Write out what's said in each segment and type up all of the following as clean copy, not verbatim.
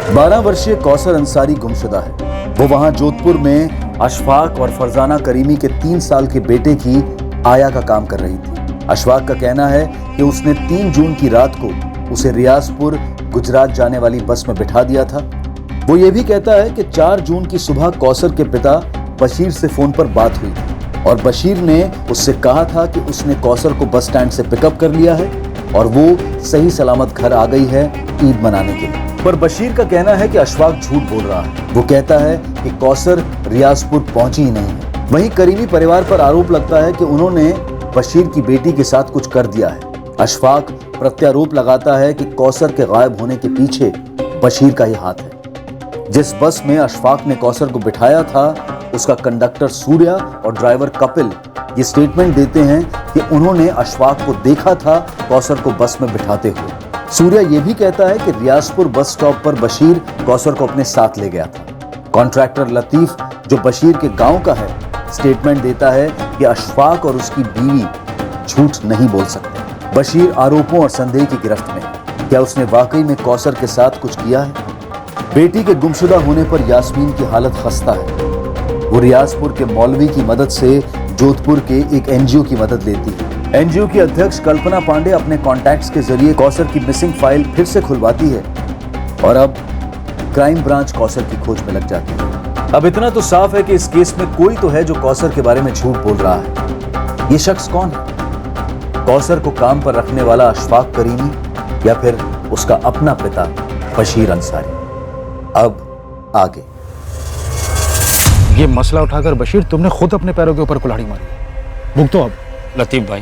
12 वर्षीय कौसर अंसारी गुमशुदा है। वो वहां जोधपुर में अशफाक और फरजाना करीमी के 3 साल के बेटे की आया का काम कर रही थी। अशफाक का कहना है कि उसने 3 जून की रात को उसे रियाजपुर गुजरात जाने वाली बस में बिठा दिया था। वो ये भी कहता है कि 4 जून की सुबह कौसर के पिता बशीर से फोन पर बात हुई और बशीर ने उससे कहा था कि उसने कौसर को बस स्टैंड से पिकअप कर लिया है और वो सही सलामत घर आ गई है ईद मनाने के लिए। पर बशीर का कहना है कि अशफाक झूठ बोल रहा है। वो कहता है कि कौसर रियाजपुर पहुंची ही नहीं है। वहीं करीमी परिवार पर आरोप लगता है कि उन्होंने बशीर की बेटी के साथ कुछ कर दिया है। अशफाक प्रत्यारोप लगाता है कि कौसर के गायब होने के पीछे बशीर का ही हाथ है। जिस बस में अशफाक ने कौसर को बिठाया था उसका कंडक्टर सूर्या और ड्राइवर कपिल ये स्टेटमेंट देते हैं कि उन्होंने अशफाक को देखा था कौसर को बस में बिठाते हुए। सूर्या ये भी कहता है कि रियाजपुर बस स्टॉप पर बशीर कौसर को अपने साथ ले गया था। कॉन्ट्रैक्टर लतीफ जो बशीर के गांव का है स्टेटमेंट देता है कि अशफाक और उसकी बीवी झूठ नहीं बोल सकते। बशीर आरोपों और संदेह की गिरफ्त में है। क्या उसने वाकई में कौसर के साथ कुछ किया है? बेटी के गुमशुदा होने पर यास्मीन की हालत खस्ता है। वो रियाजपुर के मौलवी की मदद से जोधपुर के एक एनजीओ की मदद लेती है। एनजीओ की अध्यक्ष कल्पना पांडे अपने कॉन्टैक्ट्स के जरिए कौसर की मिसिंग फाइल फिर से खुलवाती है और अब क्राइम ब्रांच कौसर की खोज में लग जाती है। अब इतना तो साफ है कि इस केस में कोई तो है जो कौसर के बारे में झूठ बोल रहा है। ये शख्स कौन है? कौसर को काम पर रखने वाला अशफाक करीमी या फिर उसका अपना पिता बशीर अंसारी? अब आगे ये मसला उठाकर बशीर तुमने खुद अपने पैरों के ऊपर कुल्हाड़ी मारी। भुगतो अब। लतीफ भाई,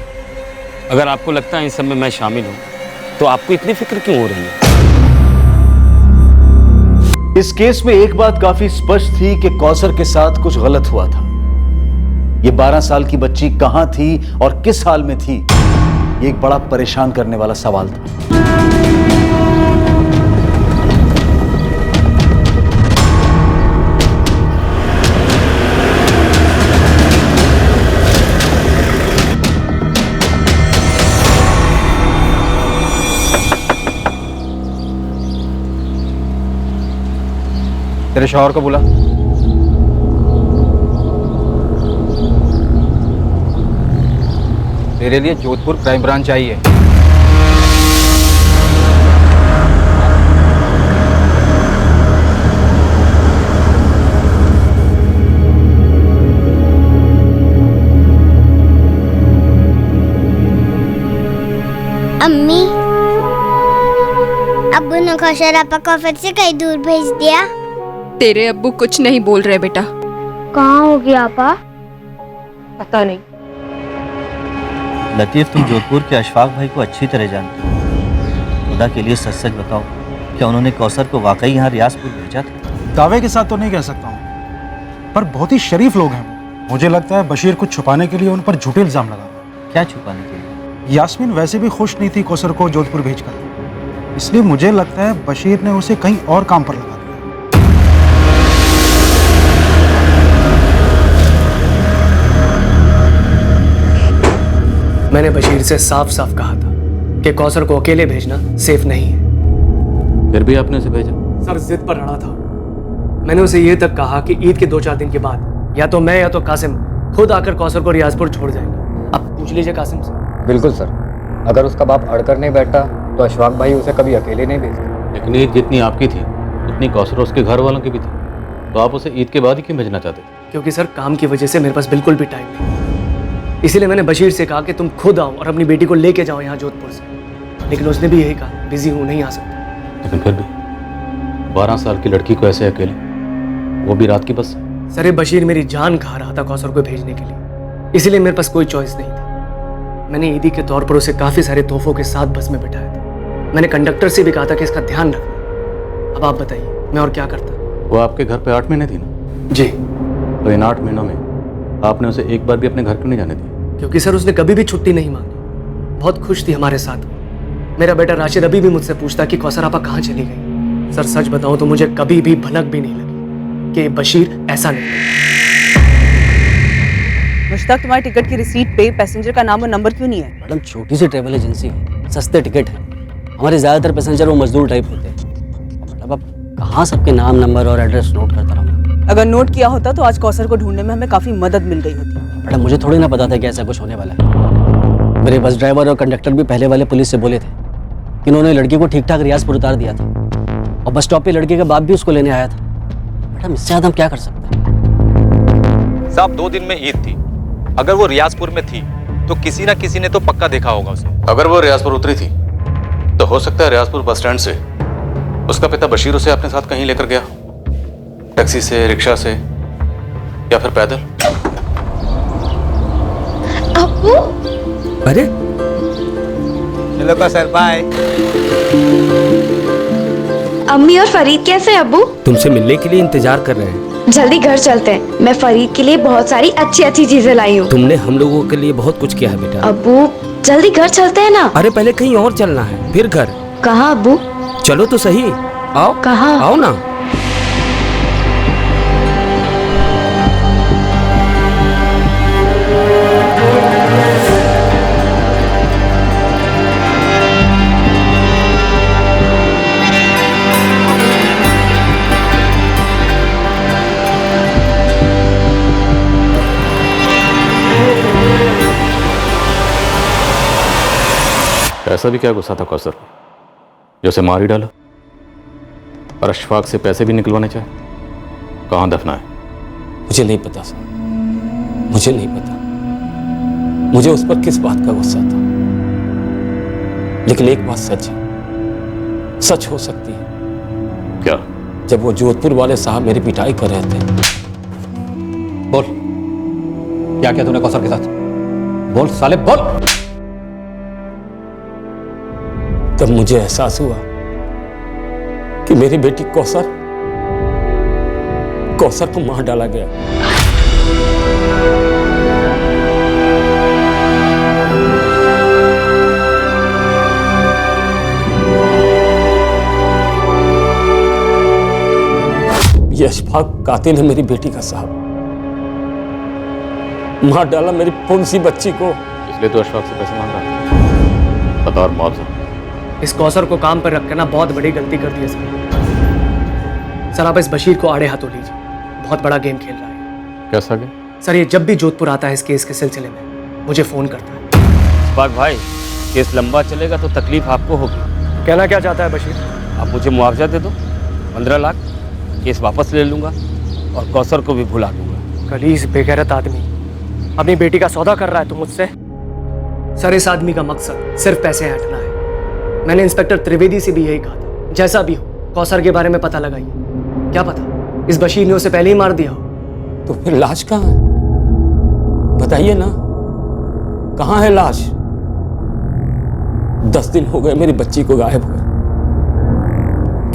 अगर आपको लगता है इन सब में मैं शामिल हूं तो आपको इतनी फिक्र क्यों हो रही है? इस केस में एक बात काफी स्पष्ट थी कि कौसर के साथ कुछ गलत हुआ था। ये 12 साल की बच्ची कहां थी और किस हाल में थी, ये एक बड़ा परेशान करने वाला सवाल था। तेरे शौहर को बुला। तेरे लिए जोधपुर क्राइम ब्रांच आई है। अम्मी, अब्बू ने कौशल आपा को फिर से कहीं दूर भेज दिया। तेरे अब्बू कुछ नहीं बोल रहे बेटा। कहाँ हो गया आपा? पता नहीं। लतीफ, तुम जोधपुर के अशफाक भाई को अच्छी तरह जानते हो। खुदा के लिए सच सच बताओ, क्या उन्होंने कौसर को वाकई यहाँ रियाजपुर भेजा था? दावे के साथ तो नहीं कह सकता हूँ, पर बहुत ही शरीफ लोग हैं वो। मुझे लगता है बशीर कुछ छुपाने के लिए उन पर झूठे इल्जाम लगा रहा है। क्या छुपाने के लिए? यास्मीन वैसे भी खुश नहीं थी कौसर को जोधपुर भेजकर, इसलिए मुझे लगता है बशीर ने उसे कहीं और काम पर लगा दिया। मैंने बशीर से साफ साफ कहा था कि कौसर को अकेले भेजना सेफ नहीं है। फिर भी आपने उसे भेजा? सर जिद पर अड़ा था। मैंने उसे ये तक कहा कि ईद के 2-4 दिन के बाद या तो मैं या तो कासिम खुद आकर कौसर को रियाजपुर छोड़ जाएंगे। अब पूछ लीजिए कासिम से। बिल्कुल सर, अगर उसका बाप अड़कर नहीं बैठता तो अशफाक भाई उसे कभी अकेले नहीं भेजते। लेकिन ईद जितनी आपकी थी उतनी कौसर उसके घर वालों की भी थी, तो आप उसे ईद के बाद ही क्यों भेजना चाहते थे? क्योंकि सर काम की वजह से मेरे पास बिल्कुल भी टाइम नहीं, इसीलिए मैंने बशीर से कहा कि तुम खुद आओ और अपनी बेटी को लेके जाओ यहाँ जोधपुर से। लेकिन उसने भी यही कहा, बिजी हूँ, नहीं आ सकता। लेकिन फिर भी 12 साल की लड़की को ऐसे अकेले, वो भी रात की बस? सर ये बशीर मेरी जान खा रहा था कौसर को भेजने के लिए, इसीलिए मेरे पास कोई चॉइस नहीं थी। मैंने ईदी के तौर पर उसे काफ़ी सारे तोहफों के साथ बस में बिठाया था। मैंने कंडक्टर से भी कहा था कि इसका ध्यान रखना। अब आप बताइए मैं और क्या करता? वो आपके घर पे 8 महीने थी ना? जी। तो इन 8 महीनों में आपने उसे एक बार भी अपने घर क्यों नहीं जाने दिया? क्योंकि सर उसने कभी भी छुट्टी नहीं मांगी, बहुत खुश थी हमारे साथ। मेरा बेटा राशिद अभी भी मुझसे पूछता कि कौसर आपा कहाँ चली गई। सर सच बताऊं तो मुझे कभी भी भनक भी नहीं लगी कि बशीर ऐसा नहीं। मुश्ताक, तुम्हारी टिकट की रिसीट पे पैसेंजर का नाम और नंबर क्यों नहीं है? मैडम छोटी सी ट्रेवल एजेंसी है, सस्ते टिकट है। हमारे ज़्यादातर पैसेंजर वो मजदूर टाइप होते हैं। मतलब अब कहाँ सबके नाम, नंबर और एड्रेस नोट करता रहूँगा। अगर नोट किया होता तो आज कौसर को ढूंढने में हमें काफी मदद मिल गई होती। बेटा मुझे थोड़ी ना पता था कि ऐसा कुछ होने वाला है। मेरे बस ड्राइवर और कंडक्टर भी पहले वाले पुलिस से बोले थे कि उन्होंने लड़की को ठीक ठाक रियाजपुर उतार दिया था और बस स्टॉप पे लड़के का बाप भी उसको लेने आया था। बेटा इससे ज़्यादा हम क्या कर सकते हैं? साहब 2 दिन में ईद थी, अगर वो रियाजपुर में थी तो किसी ना किसी ने तो पक्का देखा होगा उसे। अगर वो रियाजपुर उतरी थी तो हो सकता है रियाजपुर बस स्टैंड से उसका पिता बशीर उसे अपने साथ कहीं लेकर गया, टैक्सी से, रिक्शा से या फिर पैदल। अब्बू अरे चलो कौसर, बाय। अम्मी और फरीद कैसे हैं अब्बू? तुमसे मिलने के लिए इंतजार कर रहे हैं। जल्दी घर चलते हैं, मैं फरीद के लिए बहुत सारी अच्छी अच्छी चीजें लाई हूँ। तुमने हम लोगों के लिए बहुत कुछ किया है बेटा। अब्बू जल्दी घर चलते हैं ना। अरे पहले कहीं और चलना है, फिर घर। कहाँ अब्बू? चलो तो सही, आओ। कहाँ? आओ ना। ऐसा भी क्या गुस्सा था कौसर को जो उसे मार ही डाला और अशफाक से पैसे भी निकलवाने चाहे? कहाँ दफना है? मुझे नहीं पता सर, मुझे नहीं पता मुझे उस पर किस बात का गुस्सा था, लेकिन एक बात सच है, सच हो सकती है। क्या? जब वो जोधपुर वाले साहब मेरी पिटाई कर रहे थे। बोल, क्या किया तूने कौसर के साथ? बोल साले बोल। तब मुझे एहसास हुआ कि मेरी बेटी कौसर को मार डाला गया। ये अशफाक कातिल है मेरी बेटी का साहब, मार डाला मेरी पुंसी बच्ची को। इसलिए तो अशफाक से पैसे मांग रहा था, बता और मुआवजा। इस कौसर को काम पर रखकर ना बहुत बड़ी गलती कर दी है सर। सर आप इस बशीर को आड़े हाथों लीजिए, बहुत बड़ा गेम खेल रहा है। कैसा गेम? सर ये जब भी जोधपुर आता है इस केस के सिलसिले में मुझे फोन करता है। अशफाक भाई, केस लंबा चलेगा तो तकलीफ आपको होगी। कहना क्या चाहता है बशीर? आप मुझे मुआवजा दे दो, 15 लाख, केस वापस ले लूंगा और कौसर को भी भुला दूंगा। कलीस बेगैरत आदमी अपनी बेटी का सौदा कर रहा है तुम मुझसे? सर इस आदमी का मकसद सिर्फ पैसे हटना है। मैंने इंस्पेक्टर त्रिवेदी से भी यही कहा था, जैसा भी हो कौसर के बारे में पता लगाइए। क्या पता इस बशीर ने उसे पहले ही मार दिया हो। तो फिर लाश कहाँ है? बताइए ना, कहाँ है लाश? 10 दिन हो गए मेरी बच्ची को गायब हुए,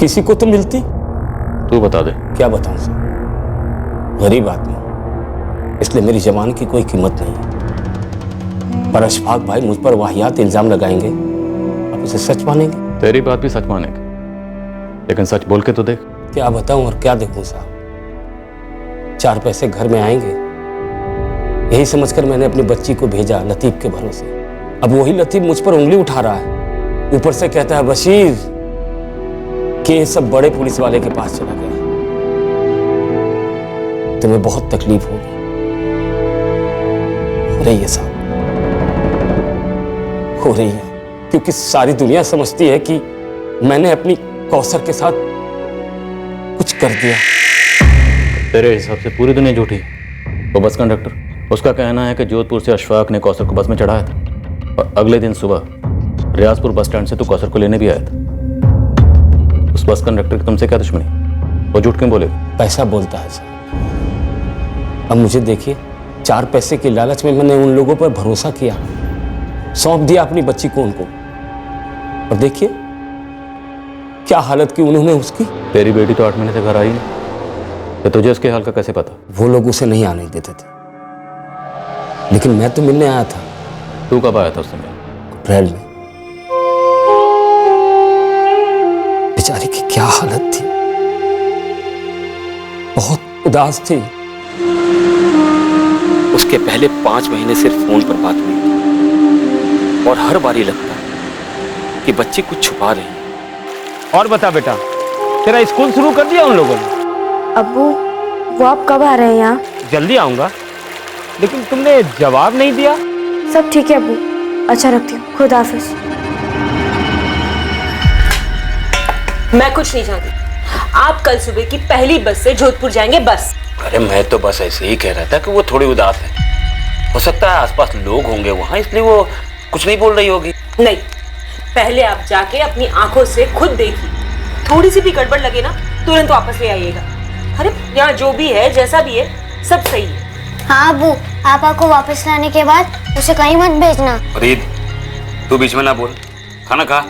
किसी को तो मिलती। तू बता दे। क्या बताऊं सर, गरीब आदमी, इसलिए मेरी जवान की कोई कीमत नहीं है। पर अशफाक भाई मुझ पर वाहियात इल्जाम लगाएंगे, आप इसे सच मानेंगे? तेरी बात भी सच मानेंगे, लेकिन सच बोल के तो देख। क्या बताऊं और क्या देखूं साहब, 4 पैसे घर में आएंगे यही समझकर मैंने अपनी बच्ची को भेजा लतीफ के भरोसे। अब वही लतीफ मुझ पर उंगली उठा रहा है, ऊपर से कहता है बशीर कि सब बड़े पुलिस वाले के पास चला गया। तुम्हें बहुत तकलीफ होगी, हो रही है साहब, हो रही है, क्योंकि सारी दुनिया समझती है कि मैंने अपनी कौसर के साथ कुछ कर दिया। तेरे हिसाब से पूरी दुनिया झूठी है। वो बस कंडक्टर, उसका कहना है कि जोधपुर से अशफाक ने कौसर को बस में चढ़ाया था और अगले दिन सुबह रियाजपुर बस स्टैंड से तू कौसर को लेने भी आया था। उस बस कंडक्टर की तुमसे क्या दुश्मनी? वो झूठ क्यों बोले? पैसा बोलता है सर। अब मुझे देखिए, 4 पैसे की लालच में मैंने उन लोगों पर भरोसा किया, सौंप दिया अपनी बच्ची को उनको, और देखिए क्या हालत की उन्होंने उसकी। तेरी बेटी तो 8 महीने से घर आई नहीं, तो तुझे उसके हाल का कैसे पता? वो लोग उसे नहीं आने देते थे, लेकिन मैं तो मिलने आया था। तू कब आया था उस समय? अप्रैल में। बेचारी की क्या हालत थी, बहुत उदास थी। उसके पहले 5 महीने सिर्फ फोन पर बात हुई और हर बार ही लगता कि बच्ची कुछ छुपा रही। और बता बेटा, तेरा स्कूल शुरू कर दिया उन लोगों ने? अब्बू वो आप कब आ रहे हैं यहाँ? जल्दी आऊंगा, लेकिन तुमने जवाब नहीं दिया। सब ठीक है अब्बू, अच्छा रखती हूँ, खुदा हाफिज। मैं कुछ नहीं जानती। आप कल सुबह की पहली बस से जोधपुर जाएंगे, बस। अरे मैं तो बस ऐसे ही कह रहा था कि वो थोड़ी उदास है, हो सकता है आसपास लोग होंगे वहां, इसलिए वो कुछ नहीं बोल रही होगी। नहीं, पहले आप जाके अपनी आंखों से खुद देखिए, थोड़ी सी भी गड़बड़ लगे ना तुरंत वापस ले आइएगा। अरे यहाँ जो भी है, जैसा भी है, सब सही है। हाँ अबू, पापा को वापस लाने के बाद उसे कहीं मत भेजना। फरीद, तू बीच में ना बोल, खाना खा।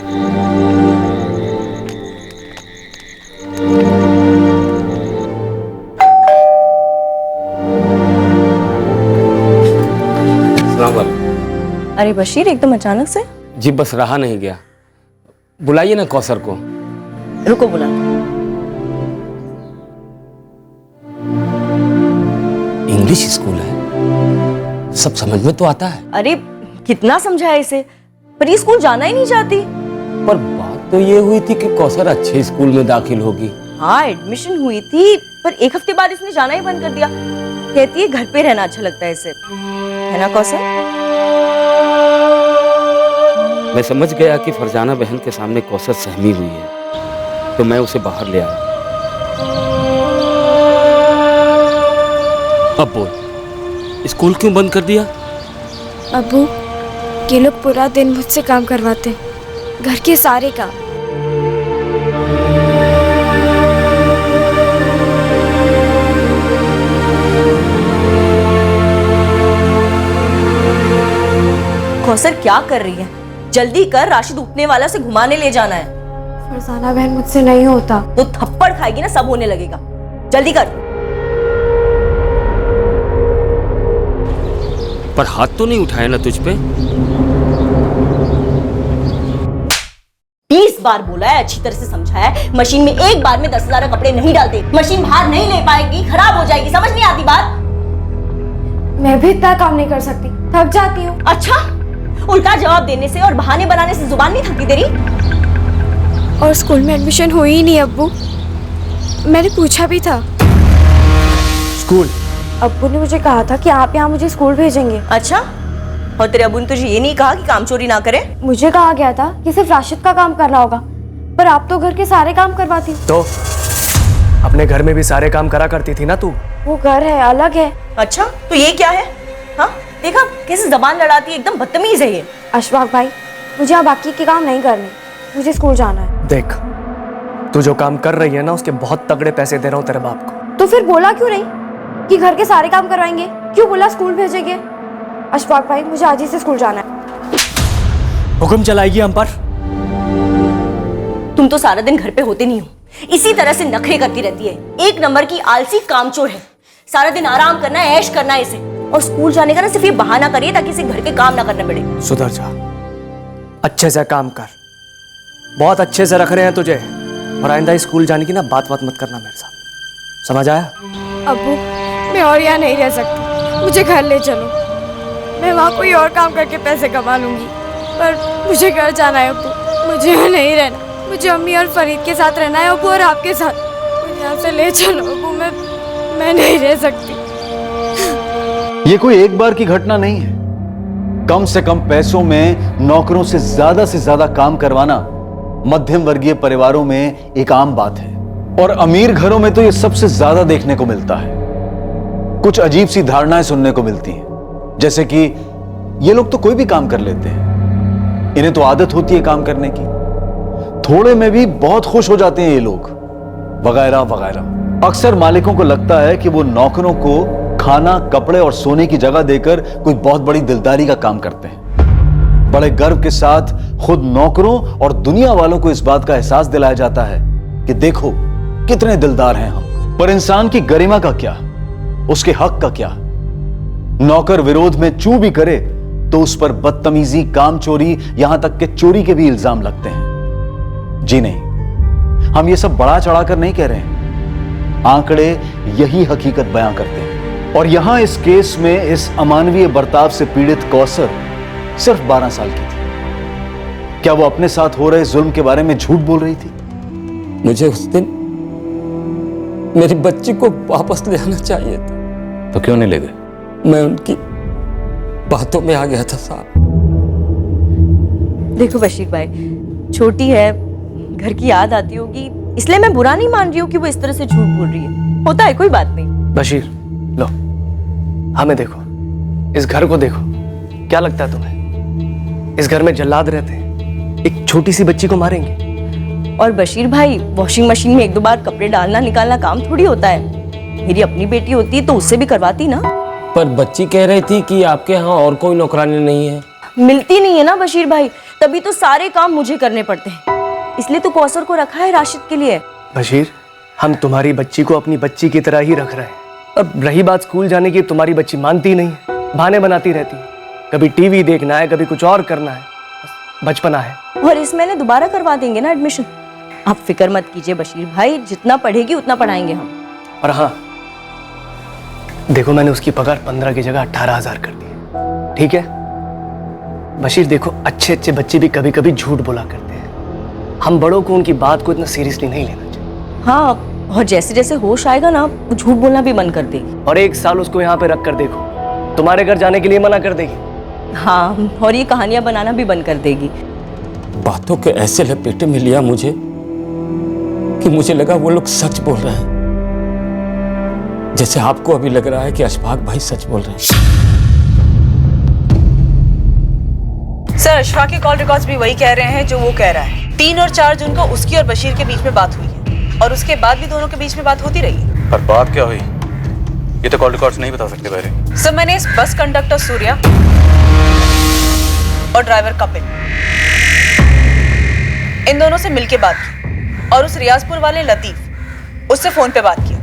अरे बशीर, एकदम अचानक से? जी बस रहा नहीं गया, बुलाइए ना कौसर को। रुको बुला। इंग्लिश स्कूल है, सब समझ में तो आता है। अरे कितना समझाया इसे, पर ये स्कूल जाना ही नहीं चाहती। पर बात तो ये हुई थी कि कौसर अच्छे स्कूल में दाखिल होगी। हाँ एडमिशन हुई थी, पर एक हफ्ते बाद इसने जाना ही बंद कर दिया। कहती है घर पे रहना अच्छा लगता है इसे, है ना कौसर? मैं समझ गया कि फरजाना बहन के सामने कौसर सहमी हुई है, तो मैं उसे बाहर ले आया। अब बोल, स्कूल क्यों बंद कर दिया? अब्बू ये लोग पूरा दिन मुझसे काम करवाते हैं, घर के सारे काम। कौसर क्या कर रही है? जल्दी कर, राशिद उठने वाला, से घुमाने ले जाना है। फरजाना बहन मुझसे नहीं होता। तो थप्पड़ खाएगी ना, सब होने लगेगा। जल्दी कर। पर हाथ तो नहीं उठाया ना तुझ पे? 20 बार बोला है, अच्छी तरह से समझाया है। मशीन में एक बार में 10,000 कपड़े नहीं डालते, मशीन बाहर नहीं ले पाएगी, खराब हो जाएगी। समझ नहीं आती बात? मैं भी इतना काम नहीं कर सकती, थक जाती हूँ। अच्छा, उल्टा जवाब देने से और बहाने बनाने से जुबान नहीं थकती तेरी? और स्कूल में एडमिशन हुई ही नहीं अब्बू, मैंने पूछा भी था। स्कूल? अब्बू ने मुझे कहा था कि आप यहाँ मुझे स्कूल भेजेंगे। अच्छा, और तेरे अब्बू ने तुझे ये नहीं कहा कि काम चोरी ना करे? मुझे कहा गया था कि सिर्फ राशिद का काम करना होगा, पर आप तो घर के सारे काम करवाती। तो अपने घर में भी सारे काम करा करती थी ना तू। वो घर है, अलग है। अच्छा, तो ये क्या है? हाँ देखा कैसे जबान लड़ाती है, एकदम बदतमीज है ये। अशफाक भाई, मुझे अब बाकी के काम नहीं करने, मुझे स्कूल जाना है। देख, तू जो काम कर रही है ना, उसके बहुत तगड़े पैसे दे रहा हूँ तेरे बाप को। तो फिर बोला क्यों नहीं कि घर के सारे काम करवाएंगे? क्यों बोला स्कूल भेजेंगे? अशफाक भाई, मुझे आज ही से स्कूल जाना है। हुक्म चलाएगी हम पर? तुम तो सारा दिन घर पे होते नहीं हो, इसी तरह से नखरे करती रहती है। एक नंबर की आलसी कामचोर है, सारा दिन आराम करना है, ऐश करना है इसे। और स्कूल जाने का ना सिर्फ ये बहाना करिए ताकि इसे घर के काम ना करने पड़े। सुधर जा, अच्छे से काम कर, बहुत अच्छे से रख रहे हैं तुझे। और आइंदा स्कूल जाने की ना बात मत करना मेरे साथ, समझ आया? अब्बू मैं और यहाँ नहीं रह सकती, मुझे घर ले चलो। मैं वहाँ कोई और काम करके पैसे कमा लूंगी, पर मुझे घर जाना है अब्बू, मुझे यहाँ नहीं रहना। मुझे अम्मी और फरीद के साथ रहना है अब्बू, और आपके साथ। मुझे यहाँ से ले चलो अब्बू, मैं नहीं रह सकती। ये कोई एक बार की घटना नहीं है। कम से कम पैसों में नौकरों से ज्यादा काम करवाना मध्यम वर्गीय परिवारों में एक आम बात है, और अमीर घरों में तो ये सबसे ज्यादा देखने को मिलता है। कुछ अजीब सी धारणाएं सुनने को मिलती हैं, जैसे कि ये लोग तो कोई भी काम कर लेते हैं, इन्हें तो आदत होती है काम करने की, थोड़े में भी बहुत खुश हो जाते हैं ये लोग, वगैरह वगैरह। अक्सर मालिकों को लगता है कि वो नौकरों को खाना, कपड़े और सोने की जगह देकर कोई बहुत बड़ी दिलदारी का काम करते हैं। बड़े गर्व के साथ खुद नौकरों और दुनिया वालों को इस बात का एहसास दिलाया जाता है कि देखो कितने दिलदार हैं हम। पर इंसान की गरिमा का क्या, उसके हक का क्या? नौकर विरोध में चूं भी करे तो उस पर बदतमीजी, काम चोरी, यहां तक कि चोरी के भी इल्जाम लगते हैं। जी नहीं, हम ये सब बढ़ा चढ़ाकर नहीं कह रहे हैं, आंकड़े यही हकीकत बयां करते हैं। और यहां इस केस में इस अमानवीय बर्ताव से पीड़ित कौसर सिर्फ 12 साल की थी। क्या वो अपने साथ हो रहे जुल्म के बारे में झूठ बोल रही थी? मुझे उस दिन मेरी बच्ची को वापस ले आना चाहिए था। तो क्यों नहीं ले गए? मैं उनकी बातों में आ गया था साहब। देखो बशीर भाई, छोटी है, घर की याद आती होगी, इसलिए मैं बुरा नहीं मान रही हूँ कि वो इस तरह से झूठ बोल रही है। होता है, कोई बात नहीं। बशीर लो, हमें देखो, इस घर को देखो, क्या लगता है तुम्हें इस घर में जल्लाद रहते हैं, एक छोटी सी बच्ची को मारेंगे? और बशीर भाई, वॉशिंग मशीन में एक दो बार कपड़े डालना निकालना काम थोड़ी होता है। मेरी अपनी बेटी होती तो उससे भी करवाती ना। पर बच्ची कह रही थी कि आपके यहाँ और कोई नौकरानी नहीं है। मिलती नहीं है ना बशीर भाई, तभी तो सारे काम मुझे करने पड़ते हैं। इसलिए तो कौसर को रखा है राशिद के लिए। बशीर, हम तुम्हारी बच्ची को अपनी बच्ची की तरह ही रख रहे हैं। अब रही बात स्कूल जाने की, तुम्हारी बच्ची मानती नहीं है, बहाने बनाती रहती है। कभी टीवी देखना है, कभी कुछ और करना है, बचपना है। और इस महीने दोबारा करवा देंगे ना एडमिशन। आप फिक्र मत कीजिए बशीर भाई, जितना पढ़ेगी उतना पढ़ाएंगे हम। और हाँ देखो, मैंने उसकी पगार 15 की जगह 18,000 कर दी, ठीक है? बशीर देखो, अच्छे अच्छे बच्चे भी कभी कभी झूठ बोला करते हैं। हम बड़ों को उनकी बात को इतना सीरियसली नहीं लेना चाहिए। हाँ, और जैसे जैसे होश आएगा ना, वो झूठ बोलना भी बंद कर देगी। और 1 साल उसको यहाँ पे रख कर देखो, तुम्हारे घर जाने के लिए मना कर देगी। हाँ, और ये कहानियां बनाना भी बंद कर देगी। बातों के ऐसे लपेटे में लिया मुझे कि मुझे लगा वो लोग सच बोल रहे हैं, जैसे आपको अभी लग रहा है कि अशफाक भाई सच बोल रहे हैं। सर, अशफाक के कॉल रिकॉर्ड्स भी वही कह रहे हैं जो वो कह रहा है। 3 और 4 जून को उसकी और बशीर के बीच में बात हुई है, और उसके बाद भी दोनों के बीच में बात होती रही है। पर बात क्या हुई ये तो कॉल रिकॉर्ड्स नहीं बता सकते बहरे। सर, मैंने इस बस कंडक्टर सूर्या और ड्राइवर कपिल, इन दोनों से मिलके बात की, और उस रियाजपुर वाले लतीफ, उससे फोन पे बात की।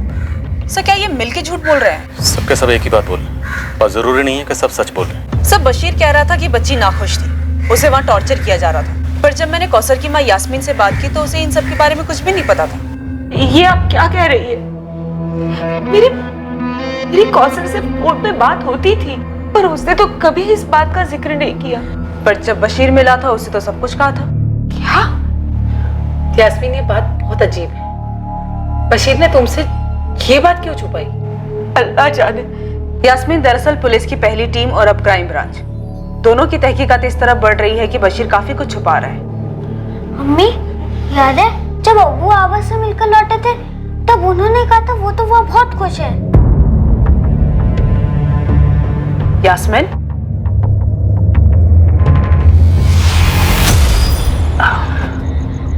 सर, क्या ये मिलके झूठ बोल रहे हैं? सबके सब एक ही बात बोल रहे हैं, और जरूरी नहीं है कि सब सच बोल रहे हैं। सर, बशीर कह रहा था कि बच्ची नाखुश थी, उसे वहाँ टॉर्चर किया जा रहा था। पर जब मैंने कौसर की माँ यास्मीन से बात की तो उसे इन सब के बारे में कुछ भी नहीं पता था। ये आप क्या कह रही है? मेरी कौसर से फोन पे बात होती थी, पर उसने तो कभी इस बात का जिक्र नहीं किया। पर जब बशीर मिला था उसे तो सब कुछ कहा था। क्या? यास्मीन, ये बात बहुत अजीब है। बशीर ने तुमसे ये बात क्यों छुपाई? अल्लाह जाने। यास्मीन दरअसल पुलिस की पहली टीम और अब क्राइम ब्रांच, दोनों की तहकीकात इस तरह बढ़ रही है कि बशीर काफी कुछ छुपा रहा है। मम्मी, याद है जब अब्बू आबा से मिलकर लौटे थे तब उन्होंने कहा था वो तो वहाँ बहुत खुश है। यास्मीन,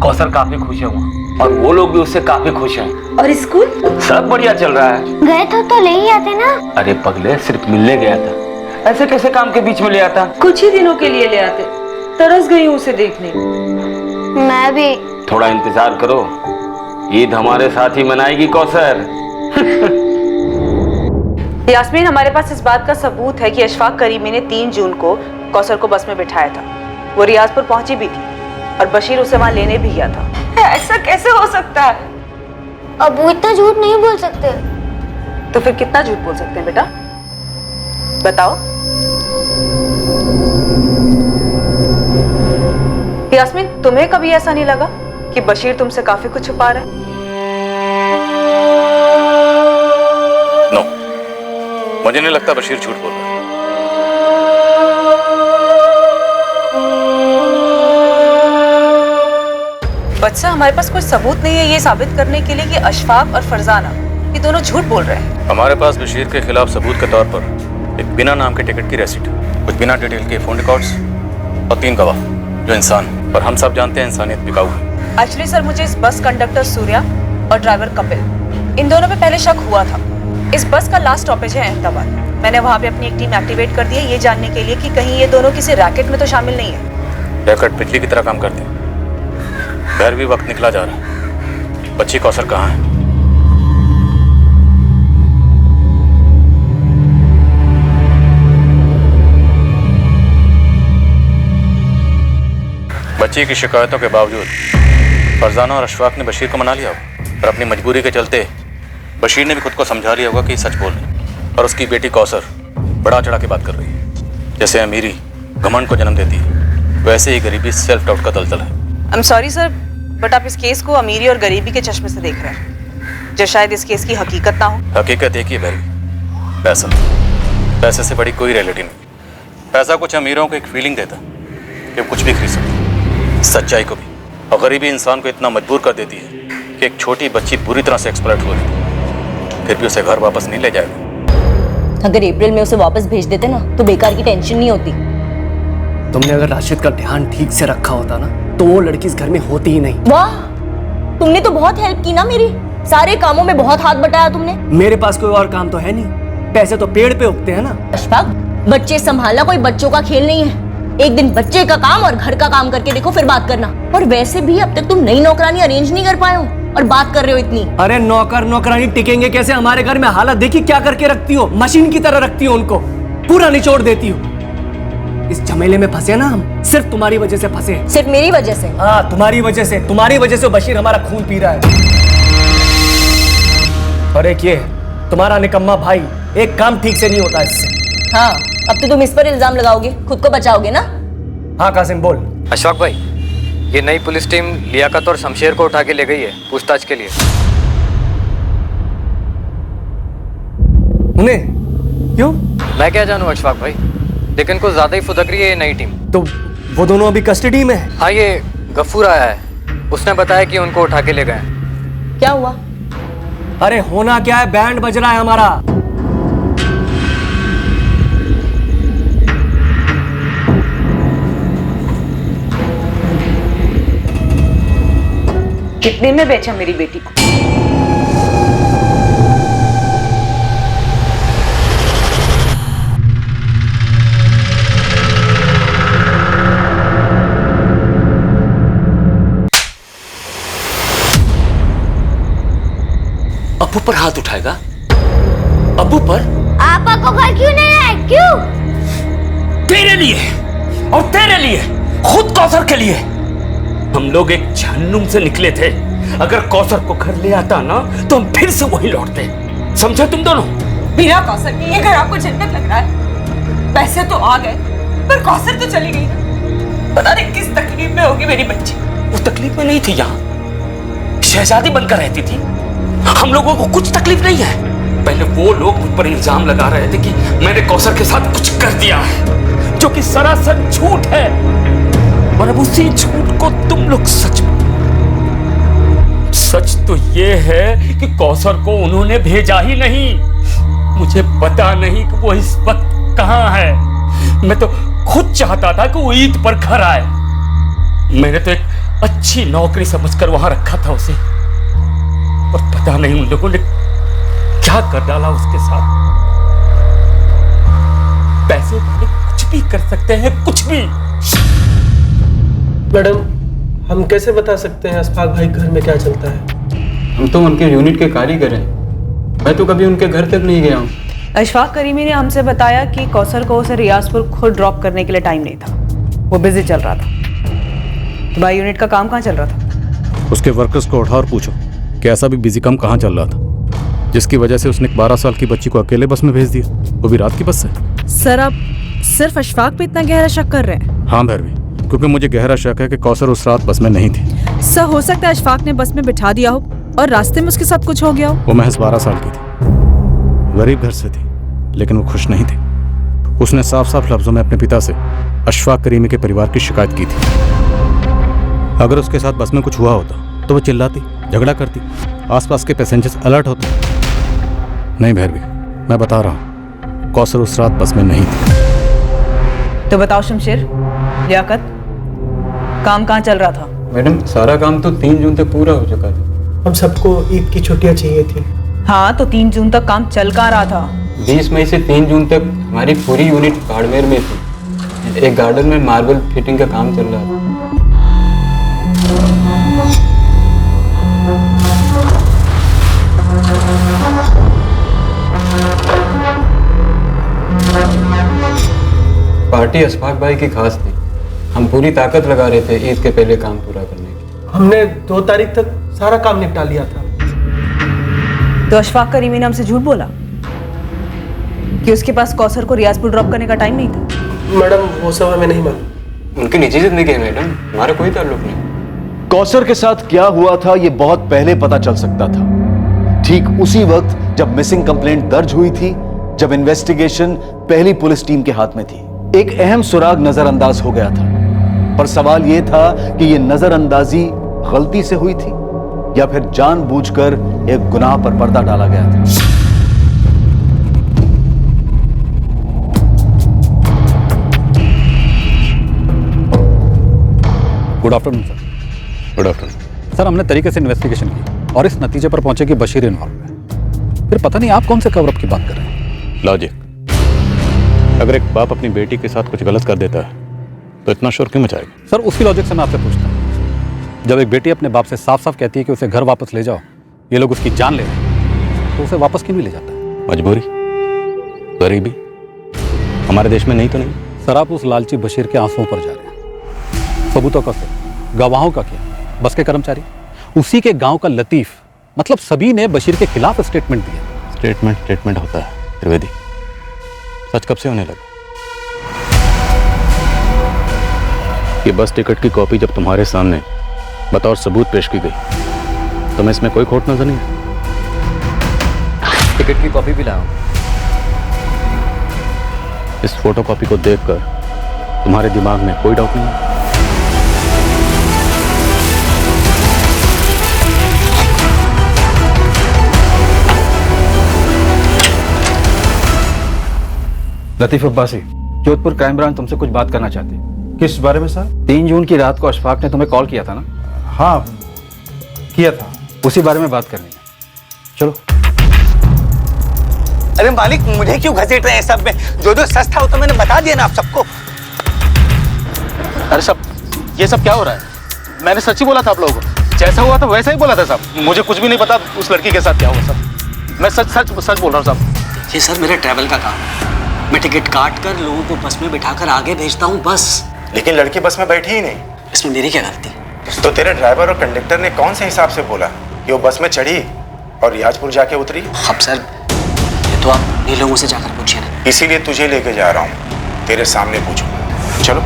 कौसर काफी खुश है वहाँ, और वो लोग भी उससे काफी खुश हैं। और स्कूल सब बढ़िया चल रहा है। गए तो ले ही आते ना। अरे पगले, सिर्फ मिलने गया था, ऐसे कैसे काम के बीच में ले आता? कुछ ही दिनों के लिए ले आते। तरस गई हूँ उसे देखने। मैं भी। थोड़ा इंतजार करो, ईद हमारे साथ ही मनाएगी कौसर। यास्मीन, हमारे पास इस बात का सबूत है कि अशफाक करीमी ने 3 जून को कौसर को बस में बिठाया था। वो रियाजपुर पहुंची भी थी और बशीर उसे वहां लेने भी गया था। ऐसा कैसे हो सकता है? अब्बू इतना झूठ नहीं बोल सकते। तो फिर कितना झूठ बोल सकते हैं बेटा, बताओ? यास्मीन, तुम्हें कभी ऐसा नहीं लगा कि बशीर तुमसे काफी कुछ छुपा रहा है? नो, मुझे नहीं लगता बशीर झूठ बोल रहा है। बच्चा, हमारे पास कोई सबूत नहीं है ये साबित करने के लिए कि अशफाक और फरजाना ये दोनों झूठ बोल रहे हैं। हमारे पास बशीर के खिलाफ सबूत के तौर पर एक बिना नाम के टिकट की रसीद, कुछ बिना डिटेल के फोन रिकॉर्ड्स और 3 गवाह जो इंसान, पर हम सब जानते हैं इंसानियत बिकाऊ है। एक्चुअली सर, मुझे इस बस कंडक्टर सूर्या और ड्राइवर कपिल, इन दोनों पे पहले शक हुआ था। इस बस का लास्ट स्टॉपेज है अहमदाबाद। मैंने वहाँ पे अपनी एक टीम एक्टिवेट कर दी है ये जानने के लिए कि कहीं ये दोनों किसी रैकेट में तो शामिल नहीं है। रैकेट बिजली की तरह काम करते हैं। घर भी वक्त निकला जा रहा है। बच्ची कौसर कहाँ है? बच्ची की शिकायतों के बावजूद फरजाना और अशफाक ने बशीर को मना लिया होगा, और अपनी मजबूरी के चलते बशीर ने भी खुद को समझा लिया होगा कि सच बोल रही, और उसकी बेटी कौसर बढ़ा चढ़ा के बात कर रही है। जैसे अमीरी घमंड को जन्म देती है, वैसे ही गरीबी सेल्फ डाउट का दलदल है। I am sorry sir, but आप इस केस को अमीरी और गरीबी के चश्मे से देख रहे हैं। जो शायद इस केस की हकीकत ना हो। हकीकत एक ही है, पैसा। पैसे से बड़ी कोई रियलिटी नहीं। पैसा कुछ अमीरों को एक फीलिंग देता कि कुछ भी खरीद सकते, सच्चाई को भी। और गरीबी इंसान को इतना मजबूर कर देती है कि एक छोटी बच्ची बुरी तरह से एक्सप्लॉइट हो रही है, फिर भी उसे घर वापस नहीं ले जाएगा। अगर अप्रैल में उसे वापस भेज देते ना तो बेकार की टेंशन नहीं होती। तुमने अगर राशिद का ध्यान ठीक से रखा होता ना तो वो लड़की इस घर में होती ही नहीं। वाह, तुमने तो बहुत हेल्प की ना मेरी, सारे कामों में बहुत हाथ बटाया तुमने। मेरे पास कोई और काम तो है नहीं, पैसे तो पेड़ पे उगते हैं ना। अशफाक, बच्चे संभालना कोई बच्चों का खेल नहीं है। एक दिन बच्चे का काम और घर का काम करके देखो, फिर बात करना। और वैसे भी अब तक तुम नई नौकरानी अरेंज नहीं कर पाए हो और बात कर रहे हो इतनी। अरे नौकर नौकरानी टिकेंगे कैसे? हमारे घर में हालत देखी क्या करके रखती हो, मशीन की तरह रखती हो उनको, पूरा निचोड़ देती हो। इस झमेले में फंसे ना हम, सिर्फ तुम्हारी वजह से फंसे। सिर्फ मेरी वजह से? हाँ, तुम्हारी वजह से। तुम्हारी वजह से बशीर हमारा खून पी रहा है। और एक ये तुम्हारा निकम्मा भाई, एक काम ठीक से नहीं होता इससे। हाँ, अब तो तुम इस पर इल्जाम लगाओगे, खुद को बचाओगे ना? हाँ कासिम बोल। अशफाक भाई, ये नई पुलिस टीम लियाकत और शमशेर को उठा के ले गई है पूछताछ के लिए। उन्हें क्यों? मैं क्या जानूं अशफाक भाई, लेकिन कुछ ज्यादा ही फुदक रही है ये नई टीम। तो वो दोनों अभी कस्टडी में है? हाँ, ये गफूर आया है, उसने बताया कि उनको उठा के ले गए। क्या हुआ? अरे होना क्या है, बैंड बज रहा है हमारा। कितने में बेचा मेरी बेटी को? अब्बू पर हाथ उठाएगा? अब्बू पर? आपा को घर क्यों नहीं आए? क्यों? तेरे लिए और तेरे लिए, खुद कौसर के लिए। हम लोग एक जहन्नुम से निकले थे। अगर कौसर को घर ले आता ना तो हम फिर से वहीं लौटते। समझे तुम दोनों? बिना कौसर के ये घर आपको जन्नत लग रहा है? पैसे तो आ गए पर कौसर तो चली गई ना। पता नहीं किस तकलीफ में होगी मेरी बच्ची। वो तकलीफ में नहीं थी, यहाँ शहजादी बनकर रहती थी। हम लोगों को कुछ तकलीफ नहीं है। पहले वो लोग मुझ पर इल्जाम लगा रहे थे कि मैंने कौसर के साथ कुछ कर दिया है, जो कि सरासर झूठ है। और अब उसी झूठ को तुम लोग सच तो ये है कि कौसर को उन्होंने भेजा ही नहीं। मुझे पता नहीं कि वो इस वक्त कहां है। मैं तो खुद चाहता था कि वो ईद पर घर आए। मैंने तो एक अच्छी नौकरी समझकर वहां रखा था उसे, और पता नहीं उन लोगों ने क्या कर डाला उसके साथ। पैसे वाले कुछ भी कर सकते हैं, कुछ भी। मैडम, हम कैसे बता सकते हैं अशफाक भाई घर में क्या चलता है? हम तो उनके यूनिट के कारीगर हैं। मैं तो कभी उनके घर तक नहीं गया हूँ। अशफाक करीमी ने हमसे बताया कि कौसर को उसे रियाजपुर खुद ड्रॉप करने के लिए टाइम नहीं था, वो बिजी चल रहा था। तुम्हारी यूनिट का काम कहाँ चल रहा था? उसके वर्कर्स को उठा और पूछो कि ऐसा भी बिजी काम कहाँ चल रहा था, जिसकी वजह से उसने 12 साल की बच्ची को अकेले बस में भेज दिया, वो भी रात की बस से। सर, आप सिर्फ अशफाक पे इतना गहरा शक कर रहे हैं? हाँ भैरवी, क्योंकि मुझे गहरा शक है कि कौसर उस रात बस में नहीं थी। सर, हो सकता है अशफाक ने बस में बिठा दिया हो और रास्ते में उसके साथ कुछ हो गया हो। वो महज 12 साल की थी, गरीब घर से थी, लेकिन वो खुश नहीं थी। उसने साफ साफ लफ्जों में अपने पिता से अशफाक करीमी के परिवार की शिकायत की थी। अगर उसके साथ बस में कुछ हुआ होता तो वो चिल्लाती, झगड़ा करती, आसपास के पैसेंजर्स अलर्ट होते। नहीं भैरवी, मैं बता रहा हूँ, कौसर उस रात बस में नहीं थी। तो बताओ शमशेर, लियाकत, काम कहाँ चल रहा था? मैडम, सारा काम तो 3 जून तक पूरा हो चुका था। हम सबको ईद की छुट्टियां चाहिए थी। हाँ, तो 3 जून तक काम चल कहाँ रहा था? 20 मई से 3 जून तक हमारी पूरी यूनिट बाड़मेर में थी। एक गार्डन में मार्बल फिटिंग का काम चल रहा था। पार्टी अशफाक भाई की खास थी। हम पूरी ताकत लगा रहे थे ईद के पहले काम पूरा करने की। हमने 2 तारीख तक सारा काम निपटा लिया था। तो अशफाक करीमी ने हमसे झूठ बोला कि उसके पास कौसर को रियाजपुर ड्रॉप करने का टाइम नहीं था? मैडम, वो सब हमें नहीं मालूम। उनकी निजी जिंदगी है मैडम, हमारा कोई ताल्लुक नहीं। कौसर के साथ क्या हुआ था ये बहुत पहले पता चल सकता था। ठीक उसी वक्त जब मिसिंग कंप्लेंट दर्ज हुई थी, जब इन्वेस्टिगेशन पहली पुलिस टीम के हाथ में थी, एक अहम सुराग नजरअंदाज हो गया था। पर सवाल यह था कि यह नजरअंदाजी गलती से हुई थी या फिर जानबूझकर एक गुनाह पर पर्दा डाला गया था। Good afternoon sir. Good afternoon sir, हमने तरीके से इन्वेस्टिगेशन की और इस नतीजे पर पहुंचे कि बशीर इन्वॉल्व है। फिर पता नहीं आप कौन से कवरअप की बात कर रहे हैं। लॉजिक, अगर एक बाप अपनी बेटी के साथ कुछ गलत कर देता है तो इतना शोर क्यों मचाएगा? सर, उसी लॉजिक से मैं आपसे पूछता हूँ, जब एक बेटी अपने बाप से साफ साफ कहती है कि उसे घर वापस ले जाओ, ये लोग उसकी जान ले रहे हैं, तो उसे वापस क्यों नहीं ले जाता? मजबूरी, गरीबी, हमारे देश में नहीं तो नहीं। सर, आप उस लालची बशीर के आंसुओं पर जा रहे हैं। सबूतों का क्या, गवाहों का क्या, बस के कर्मचारी, उसी के गांव का लतीफ, मतलब सभी ने बशीर के खिलाफ स्टेटमेंट दिया। स्टेटमेंट होता है त्रिवेदी, सच कब से होने लगा? ये बस टिकट की कॉपी जब तुम्हारे सामने बतौर सबूत पेश की गई, तुम्हें इसमें कोई खोट नजर नहीं है? टिकट की कॉपी भी लाओ। इस फोटो कॉपी को देखकर तुम्हारे दिमाग में कोई डाउट नहीं है? लतीफ अब्बासी, जोधपुर क्राइम ब्रांच तुमसे कुछ बात करना चाहती है। किस बारे में सर? 3 जून की रात को अशफाक ने तुम्हें कॉल किया था ना? हाँ, किया था। उसी बारे में बात करनी है। चलो। अरे मालिक, मुझे क्यों घसीट रहे हैं सब में? जो सच था वो तो मैंने बता दिया ना आप सबको। अरे सब ये सब क्या हो रहा है? मैंने सच ही बोला था आप लोगों को, जैसा हुआ था वैसा ही बोला था साहब। मुझे कुछ भी नहीं पता उस लड़की के साथ क्या हुआ साहब। मैं सच बोल रहा हूँ साहब। ये सर मेरा ट्रैवल का काम है। मैं टिकट काट कर लोगों को बस में बिठाकर आगे भेजता हूँ बस। लेकिन लड़की बस में बैठी ही नहीं। इसमें मेरी क्या गलती? तो तेरे ड्राइवर और कंडक्टर ने कौन से हिसाब से बोला कि वो बस में चढ़ी और रियाजपुर जाके उतरी? अब सर ये तो आप ये लोगों से जाकर पूछिए ना। इसीलिए तुझे लेके जा रहा हूँ, तेरे सामने पूछूंगा। चलो।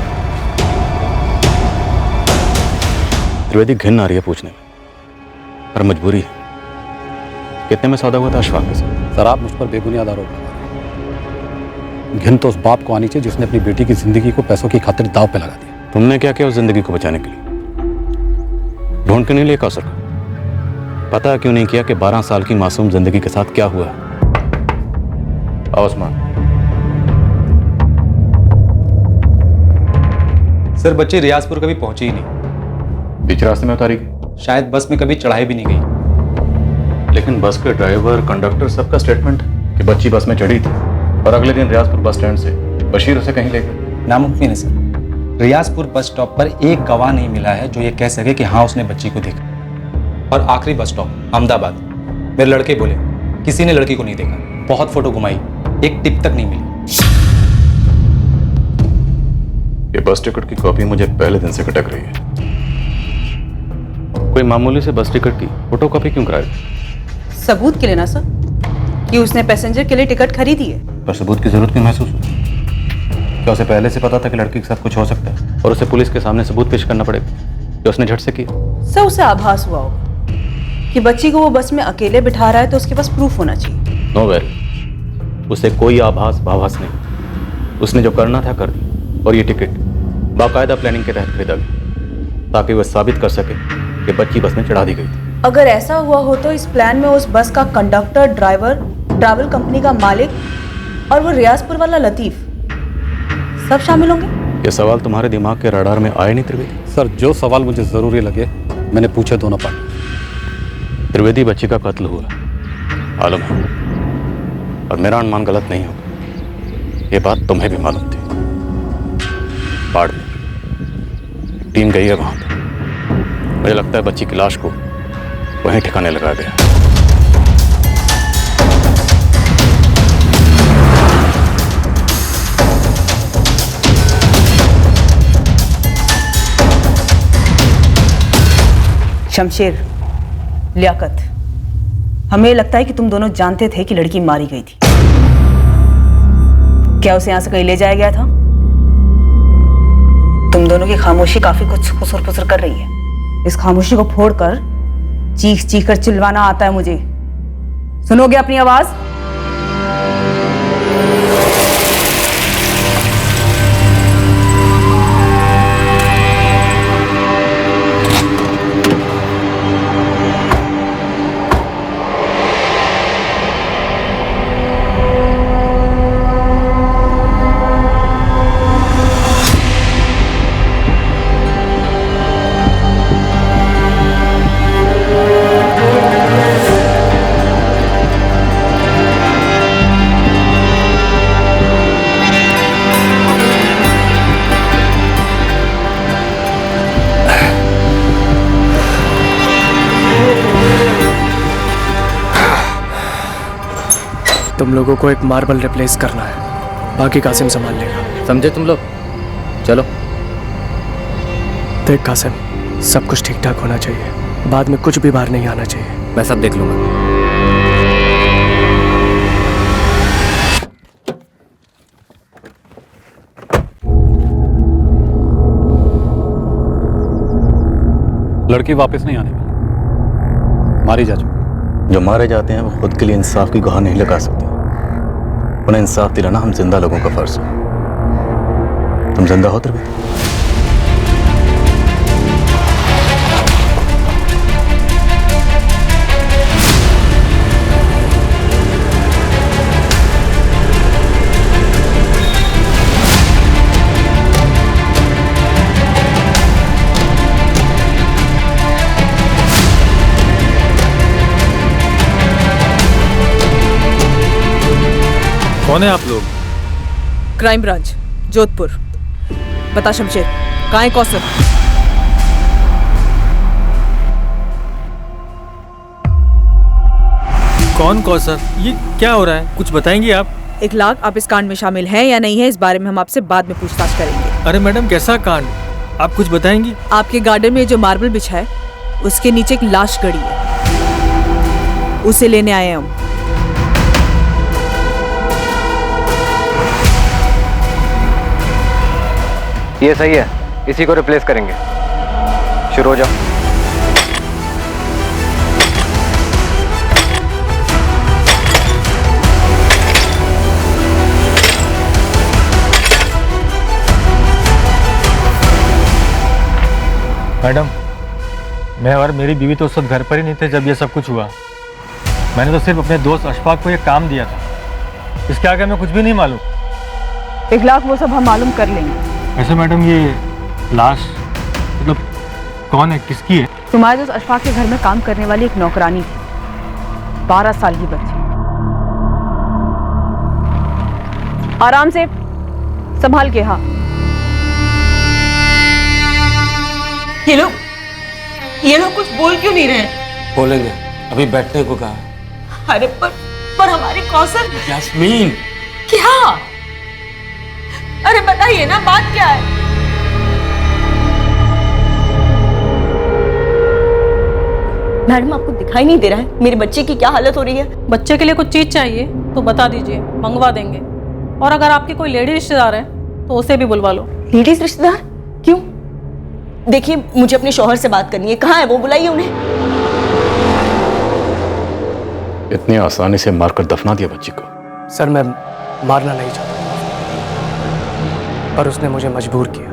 त्रिवेदी, घिन आ रही है पूछने में, पर मजबूरी है। कितने में सौदा हुआ था अशफाक के साथ? सर, आप मुझ पर बेबुनियाद आरोप लगा रहे हैं। घिन तो उस बाप को आनी चाहिए जिसने अपनी बेटी की जिंदगी को पैसों की खातिर दाव पे लगा दिया। तुमने क्या किया उस जिंदगी को बचाने के लिए? ढूंढ क्यों नहीं लिया कौसर को? पता क्यों नहीं किया कि 12 साल की मासूम जिंदगी के साथ क्या हुआ? आओ उस्मान। सर, बच्ची रियाजपुर कभी पहुंची ही नहीं। बीच रास्ते में उतारी गई? शायद बस में कभी चढ़ाई भी नहीं गई। लेकिन बस के ड्राइवर, कंडक्टर, सबका स्टेटमेंट कि बच्ची बस में चढ़ी थी और अगले दिन रियाजपुर बस स्टैंड से बशीर उसे कहीं ले गए। नामुमकिन है सर। रियाजपुर बस स्टॉप पर एक गवाह नहीं मिला है जो ये कह सके कि हाँ उसने बच्ची को देखा। और आखिरी बस स्टॉप अहमदाबाद, मेरे लड़के बोले किसी ने लड़की को नहीं देखा। बहुत फोटो घुमाई, एक टिप तक नहीं मिली। ये बस टिकट की कॉपी मुझे पहले दिन से खटक रही है। कोई मामूली से बस टिकट की फोटो कॉपी क्यों कराए? सबूत के लिए ना सर, कि उसने पैसेंजर के लिए टिकट खरीदी है। पर सबूत की जरूरत क्यों महसूस हुई? क्या उसे पहले से पता था कि लड़की के साथ कुछ हो सकता है और उसे पुलिस के सामने सबूत पेश करना पड़ेगा जो उसने झट से किया? सर, उसे आभास हुआ होगा कि बच्ची को वो बस में अकेले बिठा रहा है, तो उसके पास प्रूफ होना चाहिए। नो वेरी, उसे कोई आभास भाभास नहीं। उसने जो करना था कर दी और ये टिकट बाकायदा प्लानिंग के तहत खरीदा गया ताकि वह साबित कर सके कि बच्ची बस में चढ़ा दी गई थी। अगर ऐसा हुआ हो तो इस प्लान में उस बस का कंडक्टर, ड्राइवर, ट्रैवल कंपनी का मालिक और वो रियाजपुर वाला लतीफ सब शामिल होंगे। ये सवाल तुम्हारे दिमाग के रडार में आए नहीं त्रिवेदी? सर, जो सवाल मुझे जरूरी लगे मैंने पूछे दोनों पार्टी। त्रिवेदी, बच्ची का कत्ल हुआ, मालूम है, और मेरा अनुमान गलत नहीं होगा। ये बात तुम्हें भी मालूम थी। बाड़मेर टीम गई है वहां पर। मुझे लगता है बच्ची की लाश को वहीं ठिकाने लगा गया। शमशेर, लियाकत, हमें लगता है कि तुम दोनों जानते थे कि लड़की मारी गई थी। क्या उसे यहां से कहीं ले जाया गया था? तुम दोनों की खामोशी काफी कुछ खुसर फुसर कर रही है। इस खामोशी को फोड़कर चीख चीख कर चिल्लाना आता है मुझे। सुनोगे अपनी आवाज? तुम लोगों को एक मार्बल रिप्लेस करना है, बाकी कासिम संभाल लेगा। समझे तुम लोग? चलो। देख कासिम, सब कुछ ठीक ठाक होना चाहिए, बाद में कुछ भी बाहर नहीं आना चाहिए। मैं सब देख लूंगा। लड़की वापस नहीं आने वाली, मारी जा चुकी। जो मारे जाते हैं वो खुद के लिए इंसाफ की गुहार नहीं लगा सकते। उन्हें इंसाफ दिलाना हम जिंदा लोगों का फर्ज है। तुम जिंदा हो त्रिवेदी? कौन है आप लोग? Crime branch, Jodhpur. बता शमशेर, कहाँ है कौसर? कौन कौसर? ये क्या हो रहा है, कुछ बताएंगी आप? इखलाक, आप इस कांड में शामिल हैं या नहीं है, इस बारे में हम आपसे बाद में पूछताछ करेंगे। अरे मैडम, कैसा कांड? आप कुछ बताएंगी? आपके गार्डन में जो मार्बल बिछा है उसके नीचे एक लाश गड़ी है, उसे लेने आए हैं हम। ये सही है, इसी को रिप्लेस करेंगे। शुरू हो जाओ। मैडम, मैं और मेरी बीवी तो उस वक्त घर पर ही नहीं थे जब ये सब कुछ हुआ। मैंने तो सिर्फ अपने दोस्त अशफाक को ये काम दिया था, इसके आगे हमें कुछ भी नहीं मालूम। इखलाक, वो सब हम मालूम कर लेंगे। वैसे मैडम, ये लाश मतलब कौन है, किसकी है? तुम्हारे दोस्त अशफाक के घर में काम करने वाली एक नौकरानी थी, 12 साल की बच्ची। आराम से, संभाल के। हाँ, ये लोग कुछ बोल क्यों नहीं रहे? बोलेंगे, अभी बैठने को कहा। अरे पर हमारे कौसर। यास्मीन, क्या? अरे बताइए ना, बात क्या है? मैडम, आपको दिखाई नहीं दे रहा है मेरे बच्चे की क्या हालत हो रही है? बच्चे के लिए कुछ चीज चाहिए तो बता दीजिए, मंगवा देंगे। और अगर आपके कोई लेडी रिश्तेदार है तो उसे भी बुलवा लो। लेडीज रिश्तेदार? क्यों? देखिए, मुझे अपने शौहर से बात करनी है। कहाँ है वो? बुलाइए उन्हें। इतनी आसानी से मारकर दफना दिया बच्ची को? सर, मैं मारना नहीं चाहता, पर उसने मुझे मजबूर किया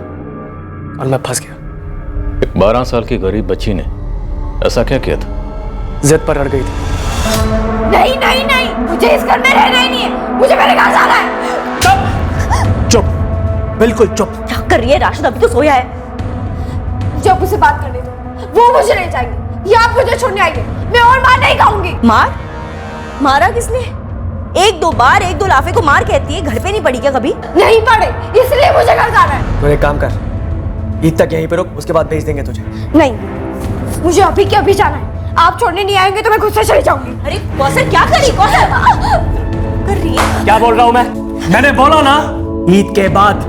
और मैं फंस गया। एक 12 साल की गरीब बच्ची ने ऐसा क्या किया था? जिद पर अड़ गई थी। नहीं नहीं नहीं, मुझे इस घर में रहना ही नहीं है, मुझे मेरे घर जाना है। चुप चुप, बिल्कुल चुप। क्या कर रही है राशिद? अभी तो सोया है। मुझे अब उसे बात करने दो, वो मुझे नहीं चाहिए। या आप मुझे छोड़ने आइए, मैं और मार नहीं खाऊंगी। मार? मारा किसने? एक दो बार, एक दो लाफे को मार कहती है, घर पे नहीं पड़ी क्या कभी? नहीं पड़े, इसलिए मुझे घर जाना है। तो एक काम कर, ईद तक यहीं पे रुक, उसके बाद भेज देंगे तुझे। नहीं, मुझे अभी के अभी जाना है। आप छोड़ने नहीं आएंगे तो मैं खुद से चली जाऊंगी। अरे कौसर, क्या कर रही? कौसर कर रही है? क्या बोल रहा हूँ मैं? मैंने बोला ना, ईद के बाद।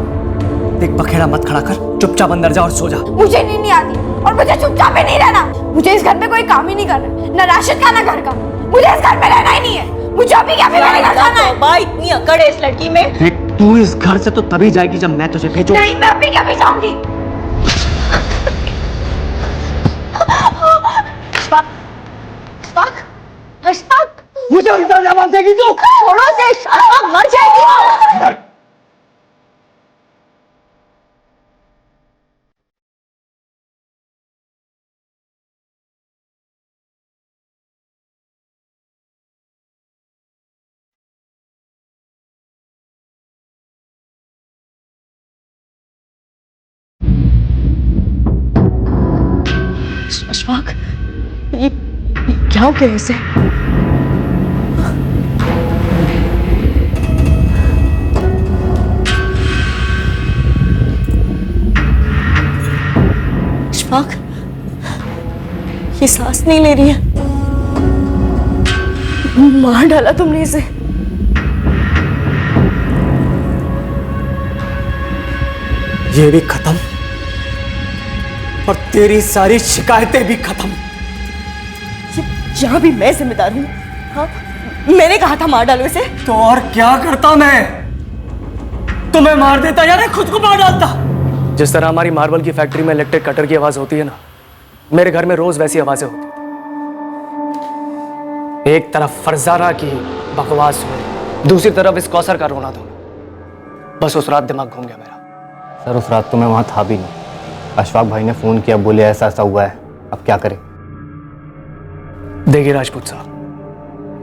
देख, बखेड़ा मत खड़ा कर, चुपचाप अंदर जा और सो जा। मुझे नींद नहीं आती और मुझे चुपचाप भी नहीं रहना। मुझे इस घर में कोई काम ही नहीं करना, ना राशिद का ना घर का। मुझे इस घर में रहना ही नहीं है। मुझे अभी क्या मेरे घर जाना है। बाई, इतनी अकड़ है इस लड़की में। देख, तू इस घर से तो तभी जाएगी जब मैं तुझे भेजूं। नहीं, मैं अभी क्या भी जाऊंगी। मुझे बांधेगी तू? छोड़ो से, अशफाक मर जाएगी। अशफाक, ये क्या हो गया इसे? अशफाक, ये सांस नहीं ले रही है। मार डाला तुमने इसे। ये भी खत्म और तेरी सारी शिकायतें भी खत्म। यहाँ भी मैं जिम्मेदार हूँ। हाँ, मैंने कहा था मार डालो इसे। तो और क्या करता मैं? तुम्हें मार देता या मैं खुद को मार डालता? जिस तरह हमारी मार्बल की फैक्ट्री में इलेक्ट्रिक कटर की आवाज होती है ना, मेरे घर में रोज वैसी आवाजें होती थी। एक तरफ फरजाना की बकवास हुई, दूसरी तरफ इस कौसर का रोना धोना। बस उस रात दिमाग घूम गया मेरा। सर उस रात तो मैं वहाँ था भी नहीं। अशफाक भाई ने फ़ोन किया, बोले ऐसा ऐसा हुआ है, अब क्या करें? देखिए राजपूत साहब,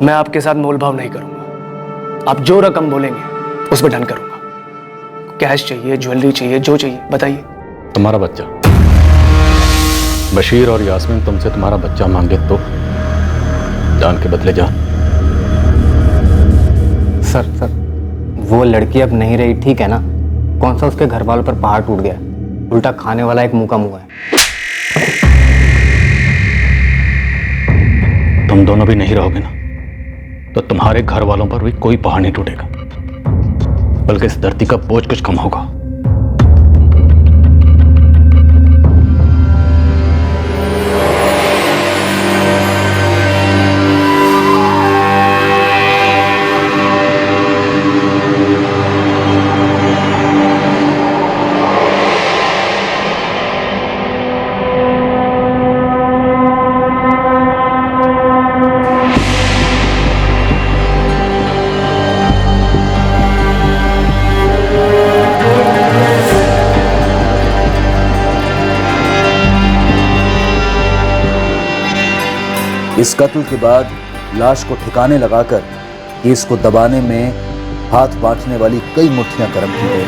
मैं आपके साथ मोलभाव नहीं करूंगा। आप जो रकम बोलेंगे उस पर डन करूंगा। कैश चाहिए, ज्वेलरी चाहिए, जो चाहिए बताइए। तुम्हारा बच्चा बशीर और यास्मीन तुमसे तुम्हारा बच्चा मांगे तो जान के बदले जान। सर वो लड़की अब नहीं रही, ठीक है ना? कौन सा उसके घर वालों पर पहाड़ टूट गया, उल्टा खाने वाला एक मुंह का मुंह है। तुम दोनों भी नहीं रहोगे ना, तो तुम्हारे घर वालों पर भी कोई पहाड़ नहीं टूटेगा, बल्कि इस धरती का बोझ कुछ कम होगा। इस कत्ल के बाद लाश को ठिकाने लगाकर केस को दबाने में हाथ बांटने वाली कई मुट्ठियां गर्म की गई।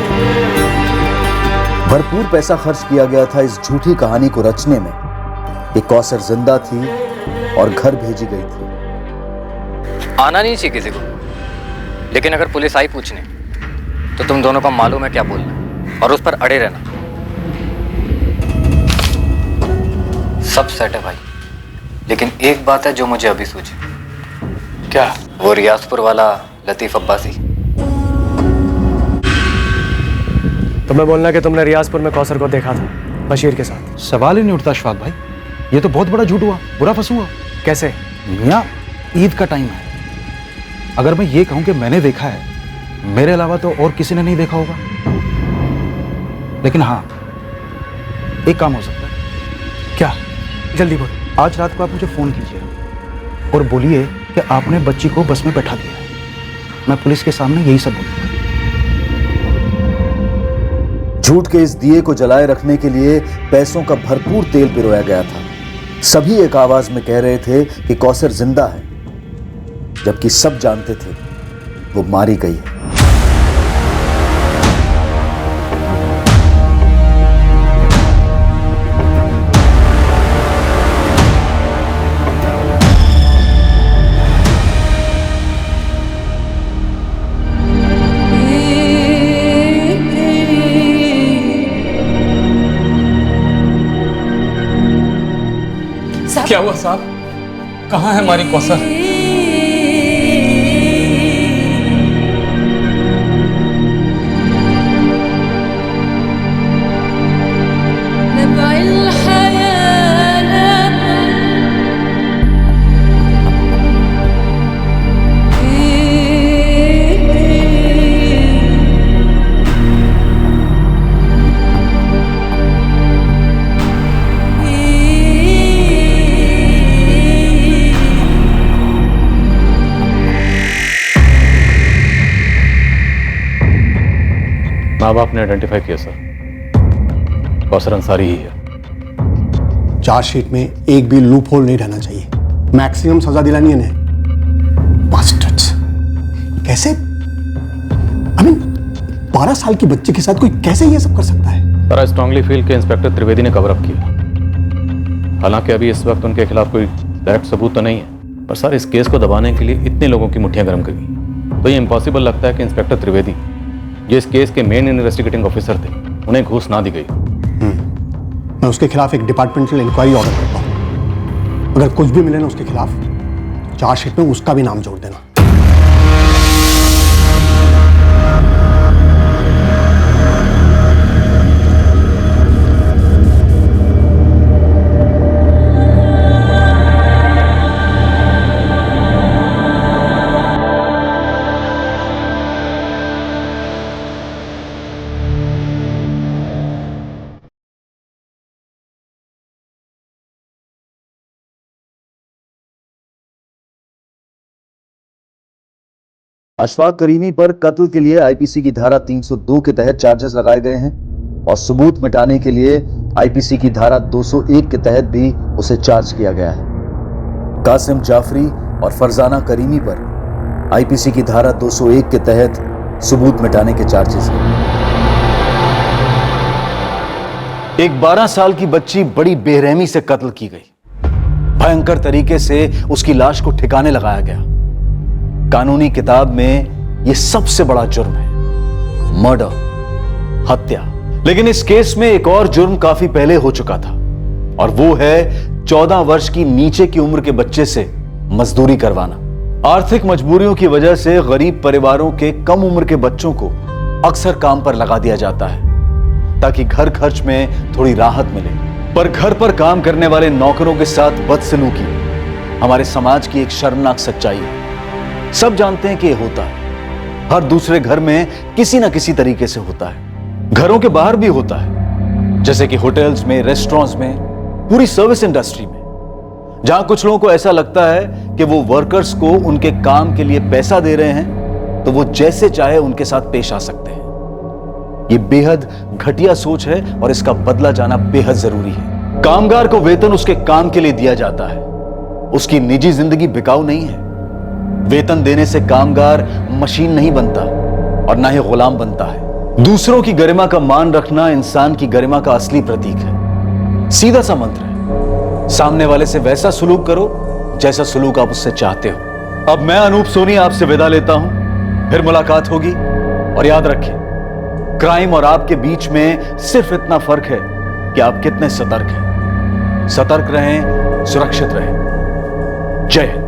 भरपूर पैसा खर्च किया गया था इस झूठी कहानी को रचने में कि कौसर जिंदा थी और घर भेजी गई थी। आना नहीं चाहिए किसी को, लेकिन अगर पुलिस आई पूछने तो तुम दोनों को मालूम है क्या बोलना और उस पर अड़े रहना। सब सेट है भाई, लेकिन एक बात है जो मुझे अभी सूझी। क्या? वो रियासपुर वाला लतीफ अब्बासी। तुम्हें बोलना कि तुमने रियासपुर में कौसर को देखा था बशीर के साथ। सवाल ही नहीं उठता अशफाक भाई, ये तो बहुत बड़ा झूठ हुआ, बुरा फंसूंगा। कैसे? मियाँ, ईद का टाइम है, अगर मैं ये कहूं कि मैंने देखा है, मेरे अलावा तो और किसी ने नहीं देखा होगा। लेकिन हाँ, एक काम हो सकता है। क्या? जल्दी बोल। आज रात को आप मुझे फोन कीजिए और बोलिए कि आपने बच्ची को बस में बैठा दिया है। मैं पुलिस के सामने यही सब बोलूंगा। झूठ के इस दिए को जलाए रखने के लिए पैसों का भरपूर तेल पिरोया गया था। सभी एक आवाज में कह रहे थे कि कौसर जिंदा है, जबकि सब जानते थे वो मारी गई है। क्या हुआ साहब? कहाँ है हमारी कौसर? माँ बाप ने आइडेंटिफाई किया सर, कौसर अंसारी ही है। चार्जशीट में एक भी लूप होल नहीं रहना चाहिए, मैक्सिमम सजा दिलानी है इन्हें। बास्टर्ड्स, कैसे 12 साल की बच्चे के साथ कोई कैसे ये सब कर सकता है? सर आई स्ट्रांगली फील कि इंस्पेक्टर त्रिवेदी ने कवर अप किया। हालांकि अभी इस वक्त उनके खिलाफ कोई डायरेक्ट सबूत तो नहीं है, पर सर इस केस को दबाने के लिए इतने लोगों की मुट्ठियां गर्म करी तो ये इम्पॉसिबल लगता है कि इंस्पेक्टर त्रिवेदी जो इस केस के मेन इन्वेस्टिगेटिंग ऑफिसर थे उन्हें घूस ना दी गई। मैं उसके खिलाफ एक डिपार्टमेंटल इंक्वायरी ऑर्डर करता हूं। अगर कुछ भी मिले ना उसके खिलाफ, चार्जशीट में उसका भी नाम जोड़ देना। अशफाक करीमी पर कत्ल के लिए आईपीसी की धारा 302 के तहत चार्जेस लगाए गए हैं और सबूत मिटाने के लिए आईपीसी की धारा 201 के तहत भी उसे चार्ज किया गया है। कासिम जाफरी और फरजाना करीमी पर आईपीसी की धारा 201 के तहत सबूत मिटाने के चार्जेस हैं। एक 12 साल की बच्ची बड़ी बेरहमी से कत्ल की गई। भयंकर तरीके से उसकी लाश को ठिकाने लगाया गया। कानूनी किताब में यह सबसे बड़ा जुर्म है, मर्डर, हत्या। लेकिन इस केस में एक और जुर्म काफी पहले हो चुका था और वो है 14 वर्ष की नीचे की उम्र के बच्चे से मजदूरी करवाना। आर्थिक मजबूरियों की वजह से गरीब परिवारों के कम उम्र के बच्चों को अक्सर काम पर लगा दिया जाता है ताकि घर खर्च में थोड़ी राहत मिले। पर घर पर काम करने वाले नौकरों के साथ बदसलूकी हमारे समाज की एक शर्मनाक सच्चाई है। सब जानते हैं कि यह होता है, हर दूसरे घर में किसी ना किसी तरीके से होता है। घरों के बाहर भी होता है, जैसे कि होटल्स में, रेस्टोरेंट्स में, पूरी सर्विस इंडस्ट्री में, जहां कुछ लोगों को ऐसा लगता है कि वो वर्कर्स को उनके काम के लिए पैसा दे रहे हैं तो वो जैसे चाहे उनके साथ पेश आ सकते हैं। ये बेहद घटिया सोच है और इसका बदला जाना बेहद जरूरी है। कामगार को वेतन उसके काम के लिए दिया जाता है, उसकी निजी जिंदगी बिकाऊ नहीं है। वेतन देने से कामगार मशीन नहीं बनता और ना ही गुलाम बनता है। दूसरों की गरिमा का मान रखना इंसान की गरिमा का असली प्रतीक है। सीधा सा मंत्र है, सामने वाले से वैसा सुलूक करो जैसा सुलूक आप उससे चाहते हो। अब मैं अनूप सोनी आपसे विदा लेता हूं, फिर मुलाकात होगी। और याद रखें, क्राइम और आपके बीच में सिर्फ इतना फर्क है कि आप कितने सतर्क हैं। सतर्क रहें, सुरक्षित रहें। जय हिंद।